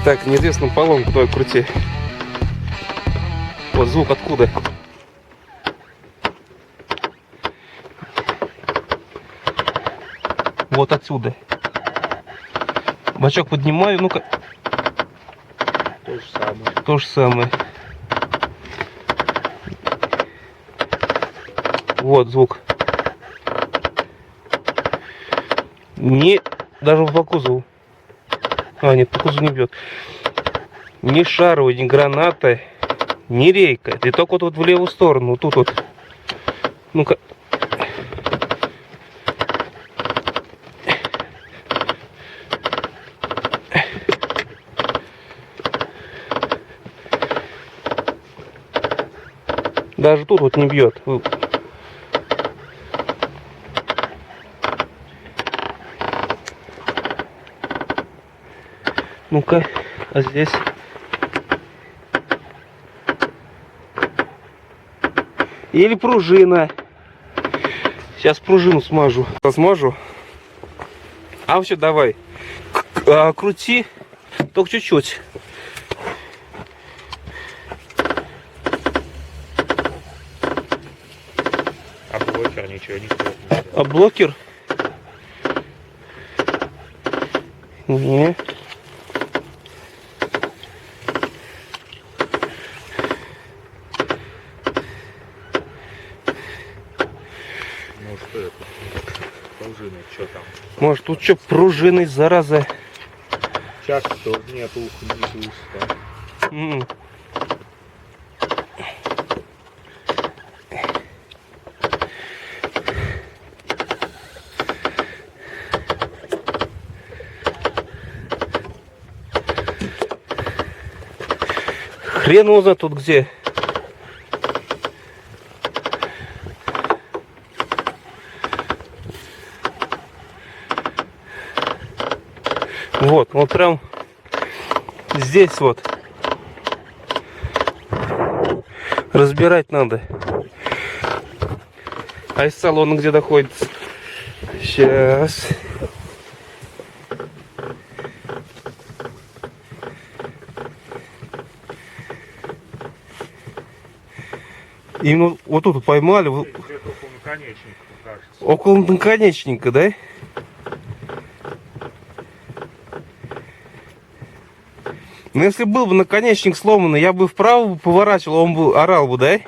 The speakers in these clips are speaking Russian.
Так, неизвестно поломку, давай крути. Вот звук откуда? Вот отсюда. Бачок поднимаю, ну-ка. То же самое. То же самое. Вот звук. Не, даже по кузову. А, нет, по кузову не бьет. Ни шаровая, ни граната, ни рейка. И только вот в левую сторону. Вот тут вот. Ну-ка. Даже тут вот не бьет. Ну-ка, а здесь? Или пружина. Сейчас пружину смажу. Смажу. А все, давай. Крути. Только чуть-чуть. А блокер ничего не сделает. А блокер? Не. Может, это пружины, что там? Может, тут что, пружиной, зараза? Сейчас тоже нету, не пусто. Хрен его знает тут где. Вот прям здесь вот. Разбирать надо. А из салона где находится? Сейчас. Именно вот тут поймали. Где-то около наконечника, кажется. Около наконечника, да? Ну если был бы наконечник сломанный, я бы вправо поворачивал, он бы орал бы, да?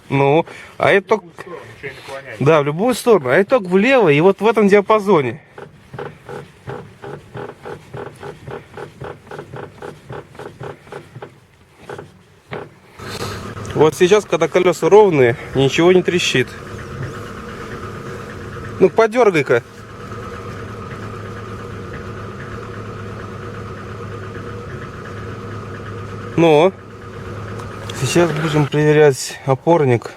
Ну, а это только... Да, в любую сторону. А это только влево и вот в этом диапазоне. Вот сейчас, когда колеса ровные, ничего не трещит. Ну, подергай-ка. Ну, сейчас будем проверять опорник.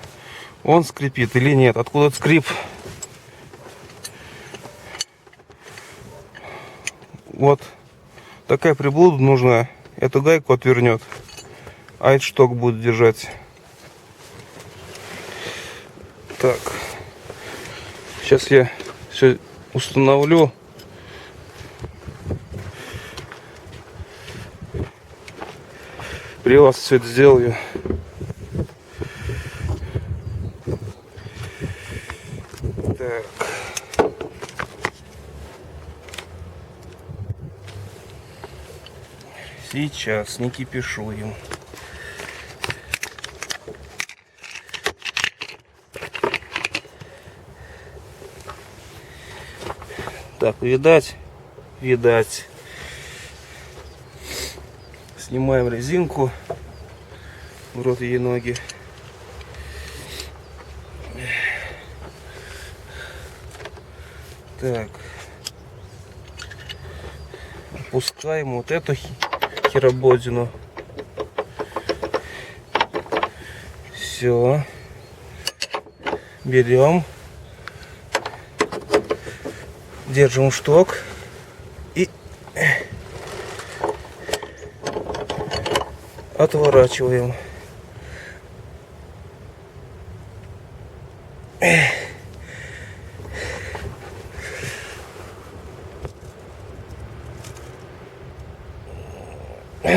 Он скрипит или нет. Откуда скрип? Вот такая приблуда нужна. Эту гайку отвернет. А этот шток будет держать. Так. Сейчас я все установлю. При вас все это сделаю. Так. Сейчас не кипишуем. Так, видать? Видать. Снимаем резинку. В рот ей ноги. Так. Опускаем вот эту херободину. Все. Берем. Держим шток. И отворачиваем.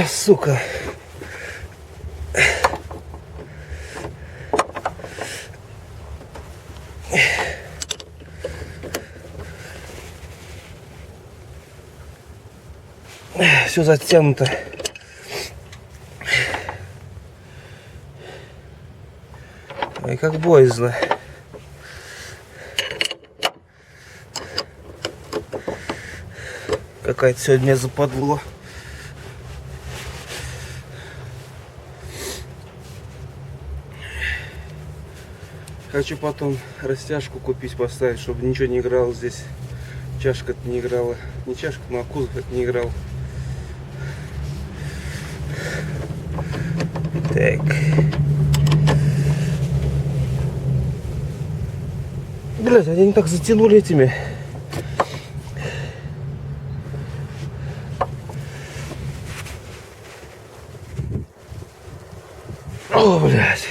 Сука. Все затянуто. Ой, как боязно. Какая-то сегодня западло. Хочу потом растяжку купить, поставить, чтобы ничего не играло здесь. Чашка-то не играла. Не чашка, но кузов это не играл. Так. Блядь, они не так затянули этими. О, блядь.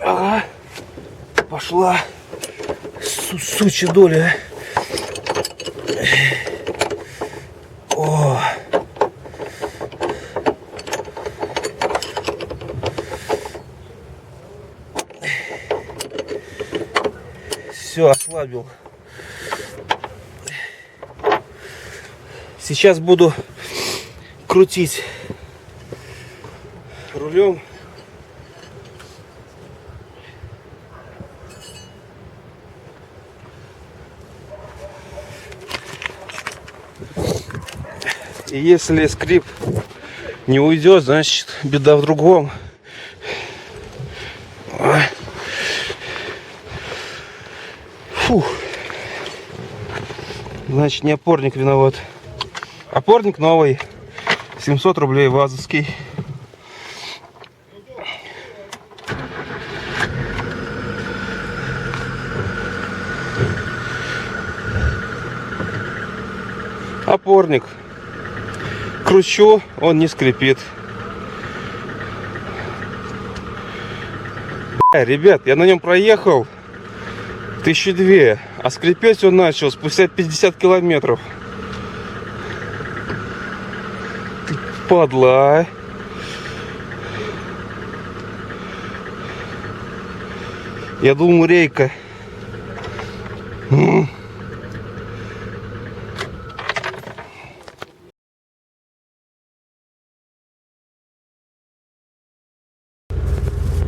Ага. Пошла. Сучья доля. О. Все, ослабил. Сейчас буду крутить рулем. И если скрип не уйдет, значит беда в другом. Фух. Значит, не опорник виноват. Опорник новый. 700 рублей вазовский. Опорник. Кручу, он не скрипит. Бля, ребят, я на нем проехал 1002, а скрипеть он начал спустя 50 километров. Ты падла, а? Я думал, рейка.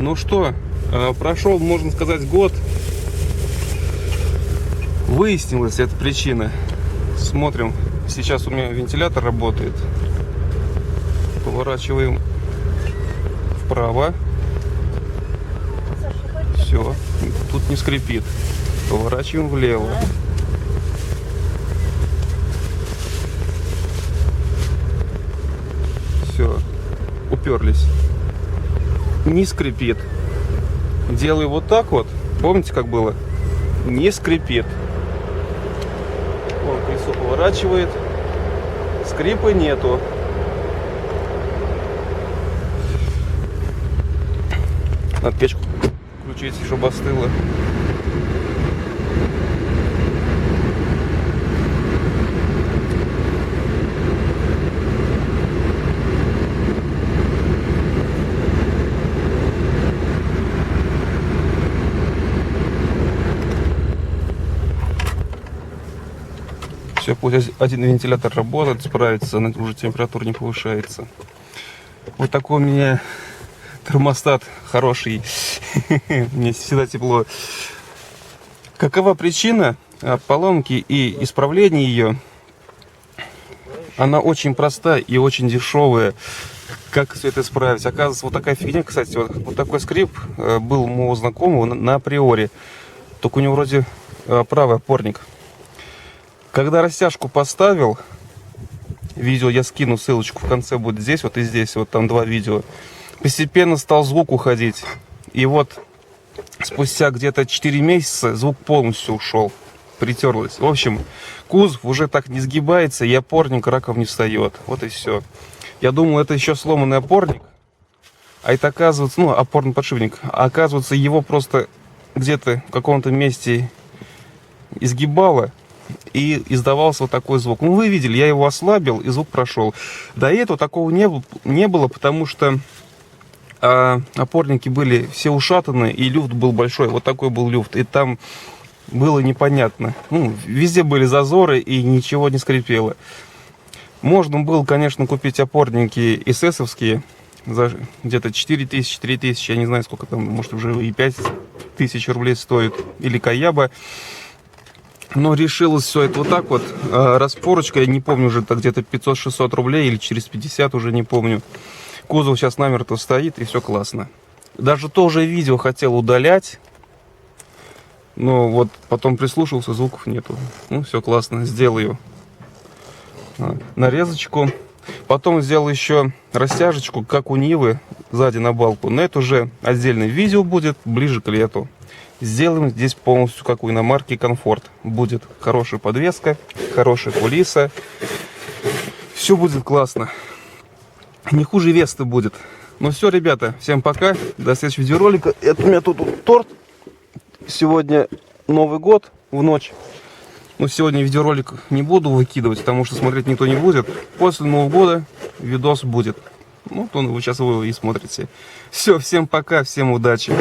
Ну что, прошел, можно сказать, год. Выяснилась эта причина. Смотрим, сейчас у меня вентилятор работает. Поворачиваем вправо. Все, тут не скрипит. Поворачиваем влево. Все, уперлись. Не скрипит. Делаю вот так вот. Помните, как было? Не скрипит. Вон колесо поворачивает. Скрипа нету. Надо печку включить, чтобы остыло. Все, пусть один вентилятор работает, справится, уже температура не повышается. Вот такой у меня термостат хороший. Мне всегда тепло. Какова причина поломки и исправления ее? Она очень проста и очень дешевая. Как все это исправить? Оказывается, вот такая фигня, кстати, вот такой скрип был у моего знакомого на Приоре. Только у него вроде правый опорник. Когда растяжку поставил, видео я скину, ссылочку в конце будет здесь, вот и здесь, вот там 2 видео. Постепенно стал звук уходить. И вот спустя где-то 4 месяца звук полностью ушел. Притерлось. В общем, кузов уже так не сгибается, и опорник раком не встает. Вот и все. Я думал, это еще сломанный опорник. А это оказывается, ну, опорный подшипник, а оказывается его просто где-то в каком-то месте изгибало, и издавался вот такой звук. Ну, вы видели, я его ослабил, и звук прошел. До этого такого не было, потому что опорники были все ушатаны, и люфт был большой. Вот такой был люфт. И там было непонятно. Ну, везде были зазоры, и ничего не скрипело. Можно было, конечно, купить опорники эсэсовские за где-то 4000, я не знаю, сколько там, может, уже и 5000 рублей стоит. Или Каяба. Но решилось все это вот так вот. Распорочка, я не помню, уже это где-то 500-600 рублей или через 50, уже не помню. Кузов сейчас намертво стоит, и все классно. Даже тоже видео хотел удалять. Но вот потом прислушался, звуков нету. Ну, все классно, сделаю нарезочку. Потом сделал еще растяжечку, как у Нивы, сзади на балку. Но это уже отдельное видео будет, ближе к лету. Сделаем здесь полностью, как у иномарки, комфорт. Будет хорошая подвеска, хорошая кулиса. Все будет классно. Не хуже Весты будет. Ну все, ребята, всем пока. До следующего видеоролика. Это у меня тут торт. Сегодня Новый год в ночь. Но сегодня видеоролик не буду выкидывать, потому что смотреть никто не будет. После Нового года видос будет. Ну, то вы сейчас его и смотрите. Все, всем пока, всем удачи.